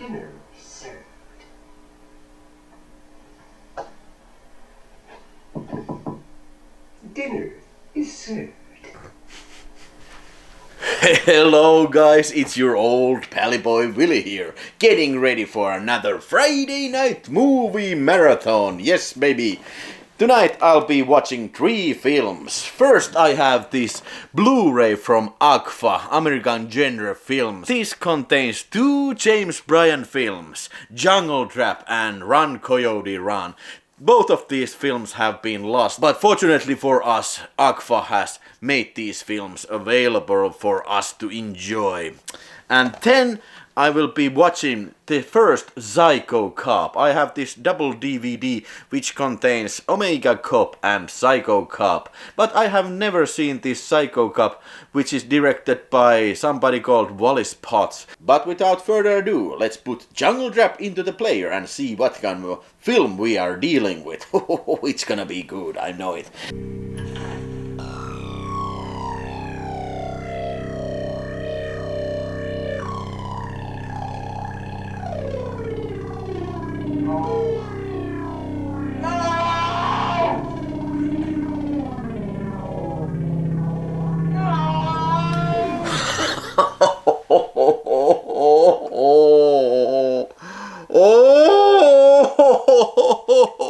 Dinner served. Dinner is served. Hello guys, it's your old pally boy Willy here, getting ready for another Friday night movie marathon. Yes baby! Tonight I'll be watching 3 films. First I have this Blu-ray from Agfa, American genre films. This contains 2 James Bryan films, Jungle Trap and Run Coyote Run. Both of these films have been lost, but fortunately for us, Agfa has made these films available for us to enjoy. And then I will be watching the first Psycho Cop. I have this double DVD which contains Omega Cop and Psycho Cop. But I have never seen this Psycho Cop, which is directed by somebody called Wallace Potts. But without further ado, let's put Jungle Trap into the player and see what kind of film we are dealing with. It's gonna be good, I know it.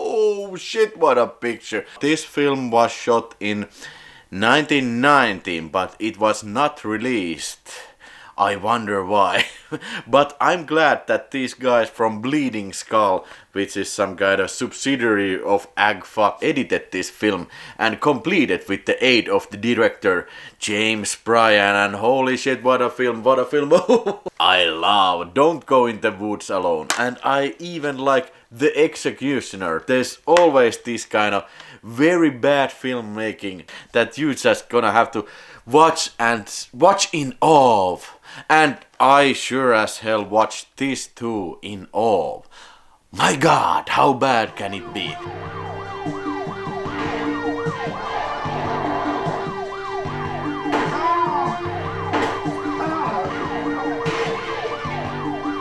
Oh shit, what a picture. This film was shot in 1919, but it was not released. I wonder why. But I'm glad that these guys from Bleeding Skull, which is some kind of subsidiary of Agfa, edited this film and completed with the aid of the director James Bryan. And holy shit, what a film, what a film. I love Don't Go in the Woods Alone. And I even like The Executioner. There's always this kind of very bad filmmaking that you just gonna have to watch in awe of. And I sure as hell watched this too in awe. My god, how bad can it be?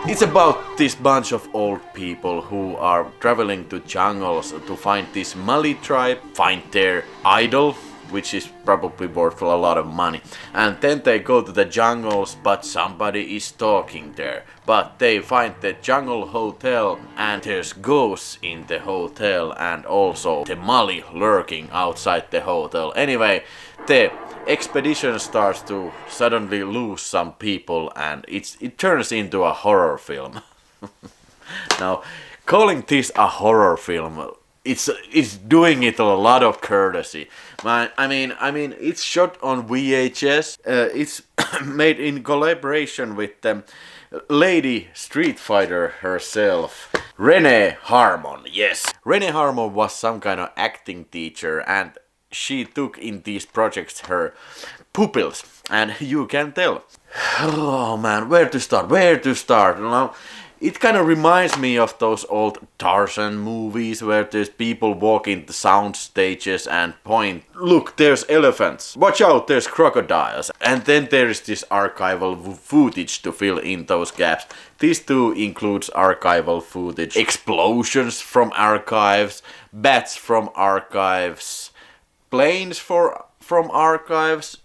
It's about this bunch of old people who are traveling to jungles to find this Mali tribe, find their idol, which is probably worth a lot of money. And then they go to the jungles, but somebody is stalking there. But they find the jungle hotel and there's ghosts in the hotel and also the Mali lurking outside the hotel. Anyway, the expedition starts to suddenly lose some people and it turns into a horror film. Now, calling this a horror film, it's doing it a lot of courtesy. I mean, it's shot on VHS. It's made in collaboration with the Lady Street Fighter herself, Renee Harmon. Yes, Renee Harmon was some kind of acting teacher, and she took in these projects her pupils, and you can tell. Oh man, where to start? Where to start? Now, it kind of reminds me of those old Tarzan movies where there's people walking the sound stages and point, look, there's elephants, watch out, there's crocodiles. And then there's this archival footage to fill in those gaps. This too includes archival footage, explosions from archives, bats from archives, planes from archives.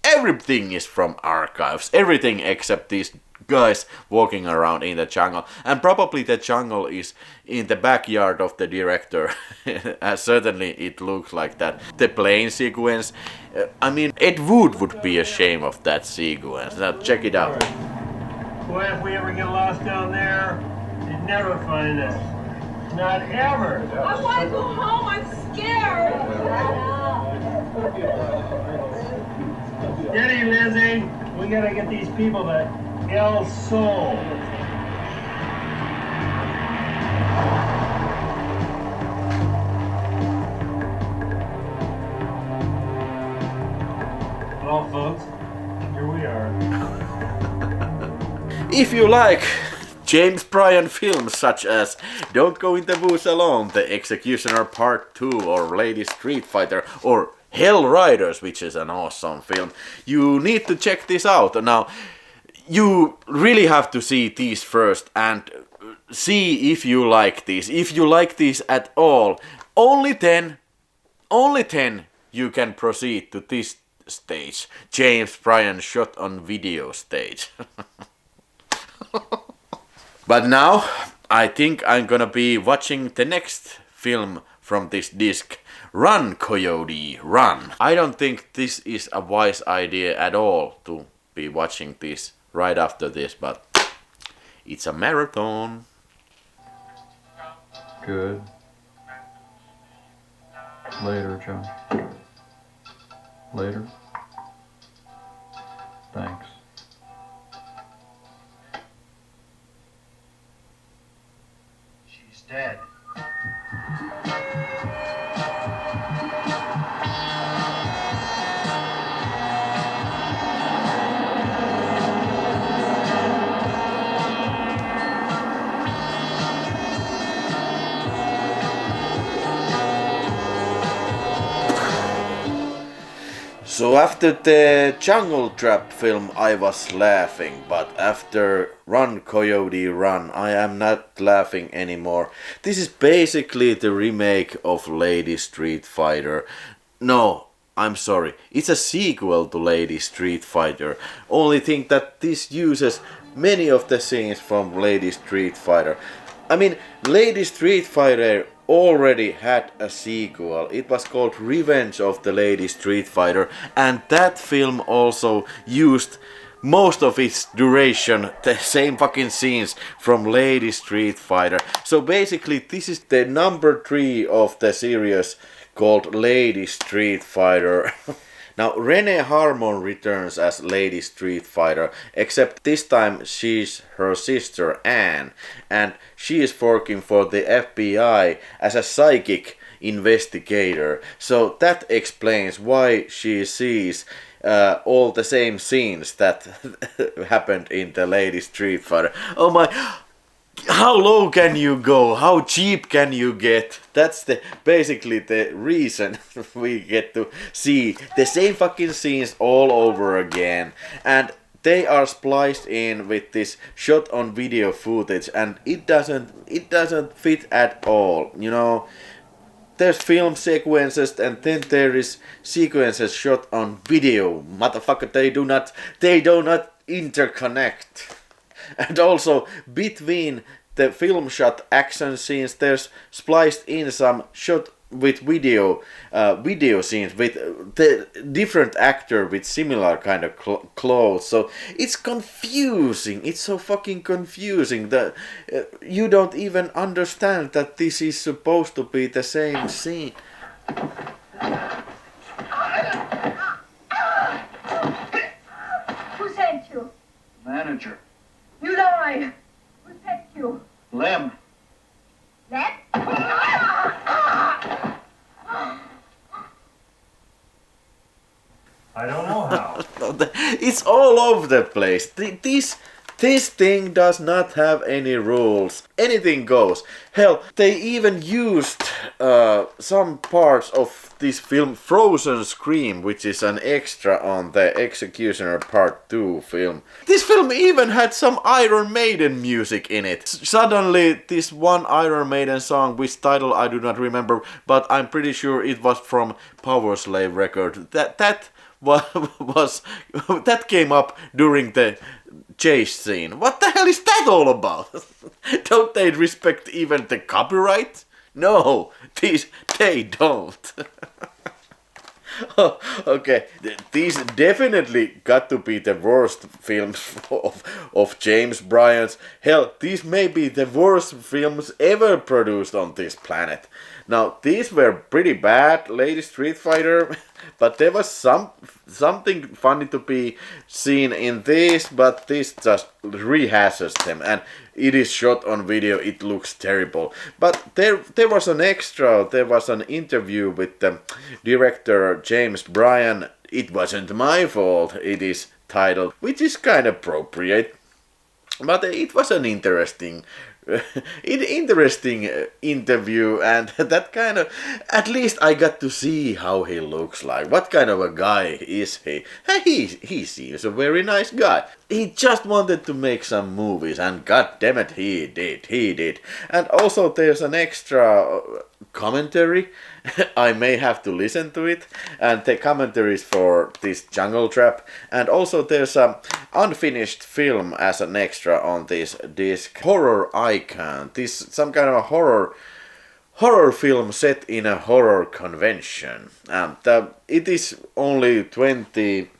Everything is from archives, everything except these guys walking around in the jungle. And probably the jungle is in the backyard of the director. Certainly it looks like that. The plane sequence, I mean, Ed Wood be ashamed of that sequence. Now check it out. Boy, if we ever get lost down there, they'd never find us. Not ever. I want to go home. I'm scared. Steady, Lizzie. We gotta get these people to El Sol. Well, folks, here we are. If you like James Bryan films such as Don't Go in the Woods Alone, The Executioner Part 2, or Lady Street Fighter, or Hell Riders, which is an awesome film, you need to check this out. Now, you really have to see these first and see if you like these. If you like these at all, only then you can proceed to this stage. James Bryan shot on video stage. But now I think I'm gonna be watching the next film from this disc. Run, Coyote, run. I don't think this is a wise idea at all to be watching this right after this, but it's a marathon. Good. Later, John. Later. Thanks. She's dead. So after the Jungle Trap film I was laughing, but after Run Coyote Run I am not laughing anymore. This is basically the remake of Lady Street Fighter. No, I'm sorry, it's a sequel to Lady Street Fighter. Only thing that this uses many of the scenes from Lady Street Fighter. I mean, Lady Street Fighter already had a sequel. It was called Revenge of the Lady Street Fighter, and that film also used most of its duration the same fucking scenes from Lady Street Fighter. So basically this is the number 3 of the series called Lady Street Fighter. Now Renee Harmon returns as Lady Street Fighter, except this time she's her sister Anne, and she is working for the FBI as a psychic investigator. So that explains why she sees all the same scenes that happened in the Lady Street Fighter. Oh my... How low can you go? How cheap can you get? That's basically the reason we get to see the same fucking scenes all over again. And they are spliced in with this shot on video footage, and it doesn't fit at all. You know, there's film sequences and then there is sequences shot on video. Motherfucker, they do not interconnect. And also, between the film shot action scenes, there's spliced in some shot with video scenes with the different actor with similar kind of clothes. So it's confusing. It's so fucking confusing that you don't even understand that this is supposed to be the same scene. Who sent you? Manager. You lie. Who sent you? Lem. Lem? I don't know how. It's all over the place. This thing does not have any rules. Anything goes. Hell, they even used some parts of this film Frozen Scream, which is an extra on the Executioner Part 2 film. This film even had some Iron Maiden music in it. Suddenly, this one Iron Maiden song, which title I do not remember, but I'm pretty sure it was from Power Slave record. That came up during the chase scene. What the hell is that all about? Don't they respect even the copyright? No, they don't. Oh, okay, these definitely got to be the worst films of James Bryan's. Hell, these may be the worst films ever produced on this planet. Now, these were pretty bad, Lady Street Fighter, but there was something funny to be seen in this, but this just rehashes them, and it is shot on video, it looks terrible. But there was an extra, there was an interview with the director James Bryan. It wasn't my fault, it is titled, which is kind of appropriate. But it was an interesting interesting interview, and that kind of, at least I got to see how he looks like. What kind of a guy is he? He seems a very nice guy. He just wanted to make some movies, and god damn it, he did. And also there's an extra commentary. I may have to listen to it, and the commentaries for this Jungle Trap, and also there's a unfinished film as an extra on this disc. Horror Icon. This some kind of a horror film set in a horror convention. And it is only 20.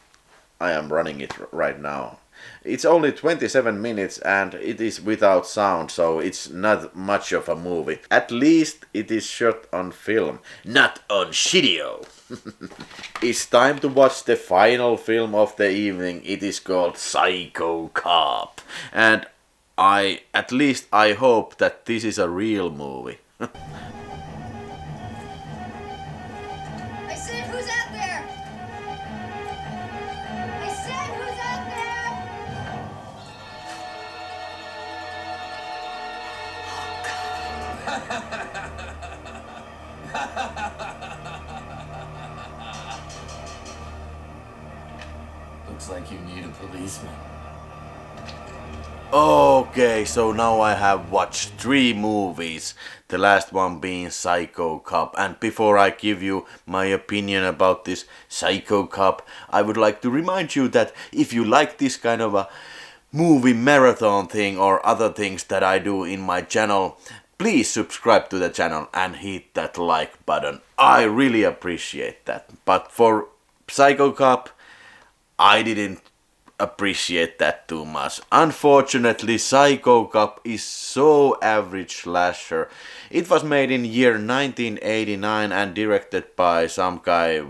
I am running it right now. It's only 27 minutes and it is without sound, so it's not much of a movie. At least it is shot on film, not on shitio. It's time to watch the final film of the evening. It is called Psycho Cop. And at least I hope that this is a real movie. I said, who's out there? I said, who's out there? Looks like you need a policeman. Okay, so now I have watched 3 movies, the last one being Psycho Cop. And before I give you my opinion about this Psycho Cop, I would like to remind you that if you like this kind of a movie marathon thing or other things that I do in my channel, please subscribe to the channel and hit that like button. I really appreciate that. But for Psycho Cop, I didn't appreciate that too much. Unfortunately, Psycho Cop is so average slasher. It was made in year 1989 and directed by some guy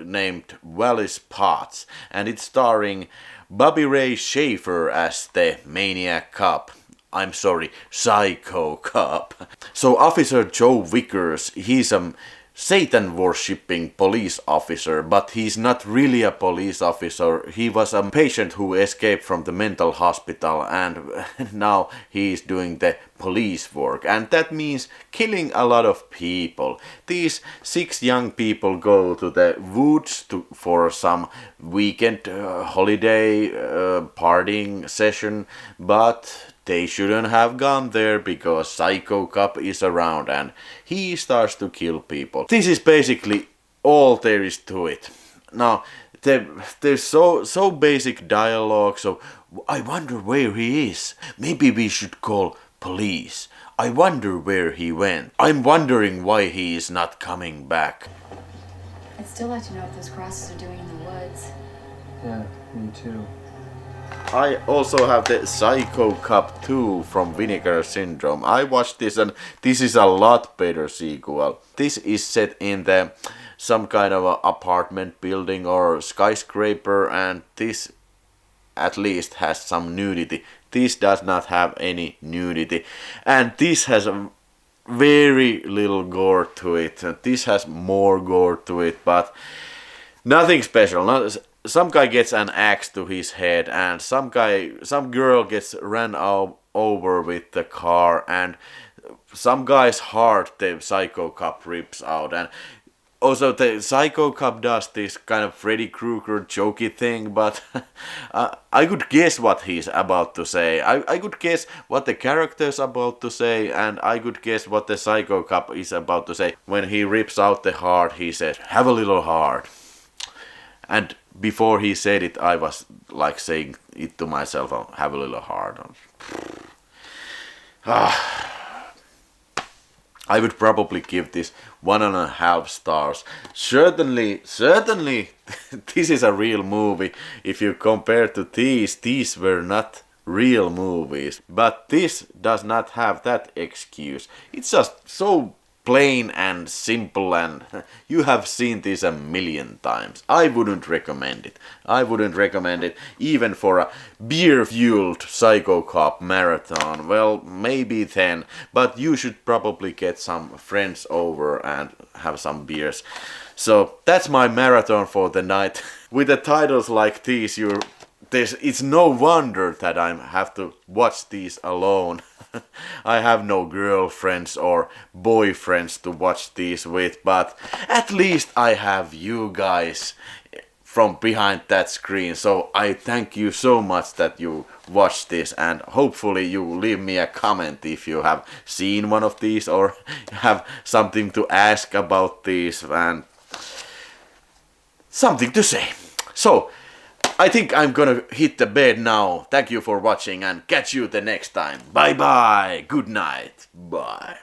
named Wallace Potts, and it's starring Bobby Ray Schaefer as the maniac cop. I'm sorry, Psycho Cop. So Officer Joe Vickers, he's a Satan-worshipping police officer, but he's not really a police officer. He was a patient who escaped from the mental hospital, and now he's doing the police work, and that means killing a lot of people. These 6 young people go to the woods for some weekend holiday partying session, but they shouldn't have gone there because Psycho Cop is around and he starts to kill people. This is basically all there is to it. Now, there's so basic dialogue, so I wonder where he is. Maybe we should call police. I wonder where he went. I'm wondering why he is not coming back. I'd still like to know what those crosses are doing in the woods. Yeah, me too. I also have the Psycho Cop 2 from Vinegar Syndrome. I watched this and this is a lot better sequel. This is set in some kind of a apartment building or skyscraper, and this at least has some nudity. This does not have any nudity, and this has a very little gore to it. This has more gore to it, but nothing special. Some guy gets an axe to his head, and some girl gets ran over with the car, and some guy's heart the Psycho Cop rips out. And also the Psycho Cop does this kind of Freddy Krueger jokey thing, but I could guess what he's about to say. I could guess what the character's about to say, and I could guess what the Psycho Cop is about to say. When he rips out the heart, he says, "Have a little heart." And before he said it, I was like saying it to myself, "Have a little heart." I would probably give this 1.5 stars. Certainly, this is a real movie. If you compare to these were not real movies. But this does not have that excuse. It's just so plain and simple, and you have seen this a million times. I wouldn't recommend it. I wouldn't recommend it even for a beer-fueled Psycho Cop marathon. Well, maybe then, but you should probably get some friends over and have some beers. So that's my marathon for the night. With the titles like these, it's no wonder that I have to watch these alone. I have no girlfriends or boyfriends to watch these with, but at least I have you guys from behind that screen. So I thank you so much that you watched this, and hopefully you leave me a comment if you have seen one of these or have something to ask about these and something to say. So I think I'm gonna hit the bed now. Thank you for watching and catch you the next time. Bye bye. Good night. Bye.